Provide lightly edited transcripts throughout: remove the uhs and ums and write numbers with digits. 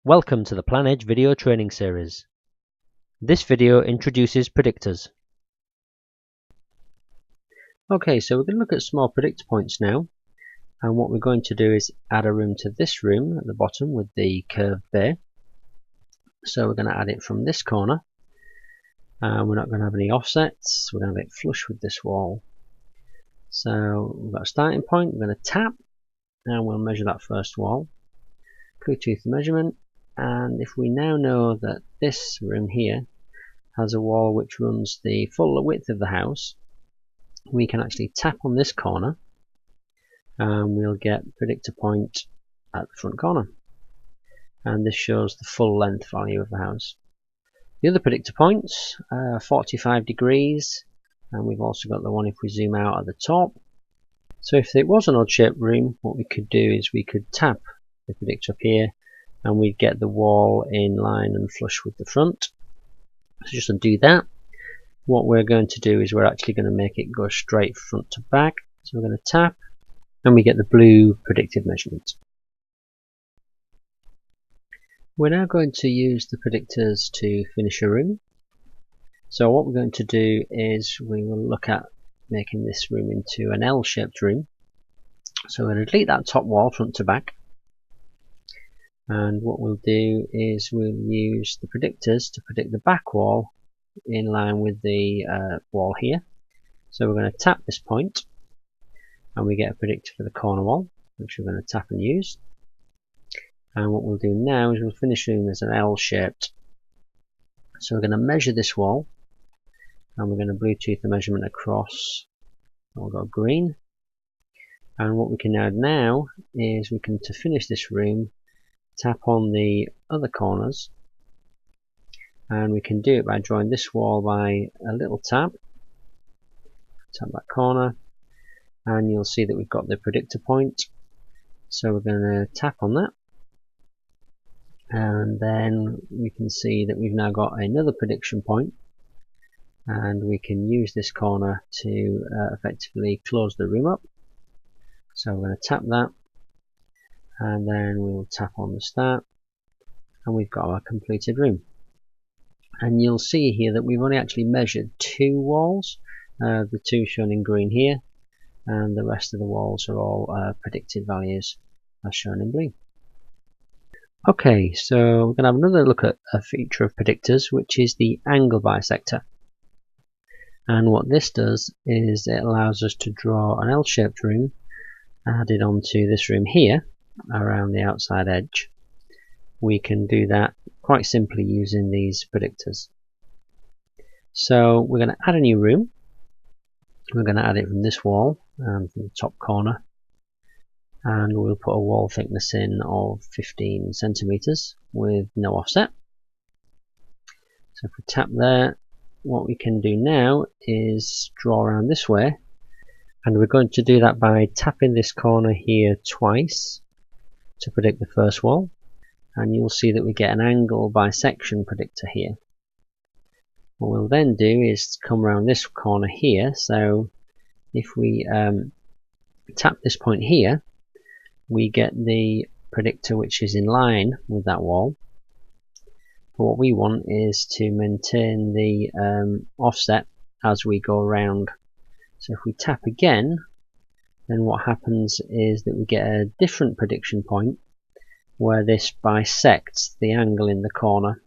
Welcome to the PlanEdge video training series. This video introduces predictors. Okay, so we're going to look at small predictor points now, and what we're going to do is add a room to this room at the bottom with the curved bay. So we're going to add it from this corner, and we're not going to have any offsets. We're going to have it flush with this wall. So we've got a starting point. We're going to tap, and we'll measure that first wall. Bluetooth measurement. And if we now know that this room here has a wall which runs the full width of the house, we can actually tap on this corner and we'll get predictor point at the front corner. And this shows the full length value of the house. The other predictor points are 45 degrees, and we've also got the one if we zoom out at the top. So if it was an odd shaped room, what we could do is we could tap the predictor up here and we'd get the wall in line and flush with the front. So just undo that. What we're going to do is we're actually going to make it go straight front to back. So we're going to tap and we get the blue predicted measurement. We're now going to use the predictors to finish a room. So what we're going to do is we will look at making this room into an L-shaped room. So we're going to delete that top wall front to back. And what we'll do is we'll use the predictors to predict the back wall in line with the wall here. So we're going to tap this point and we get a predictor for the corner wall, which we're going to tap and use. And what we'll do now is we'll finish the room as an L shaped. So we're going to measure this wall and we're going to Bluetooth the measurement across. We'll go green. And what we can add now is we can, to finish this room, tap on the other corners, and we can do it by drawing this wall by a little tap that corner, and you'll see that we've got the predictor point. So we're going to tap on that, and then we can see that we've now got another prediction point, and we can use this corner to effectively close the room up. So we're going to tap that, and then we'll tap on the start, and we've got our completed room. And you'll see here that we've only actually measured two walls, the two shown in green here, and the rest of the walls are all predicted values as shown in blue. Okay, so we're going to have another look at a feature of predictors, which is the angle bisector. And what this does is it allows us to draw an L-shaped room added onto this room here around the outside edge. We can do that quite simply using these predictors. So we're going to add a new room. We're going to add it from this wall and from the top corner, and we'll put a wall thickness in of 15 centimeters with no offset. So if we tap there, what we can do now is draw around this way, and we're going to do that by tapping this corner here twice to predict the first wall, and you'll see that we get an angle bisection predictor here. What we'll then do is come around this corner here. So if we tap this point here, we get the predictor which is in line with that wall. But what we want is to maintain the offset as we go around. So if we tap again, then what happens is that we get a different prediction point where this bisects the angle in the corner.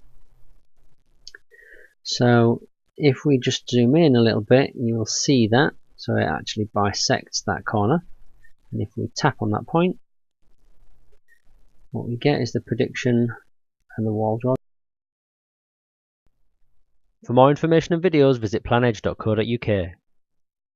So if we just zoom in a little bit, you'll see that. So it actually bisects that corner. And if we tap on that point, what we get is the prediction and the wall draw. For more information and videos, visit planedge.co.uk.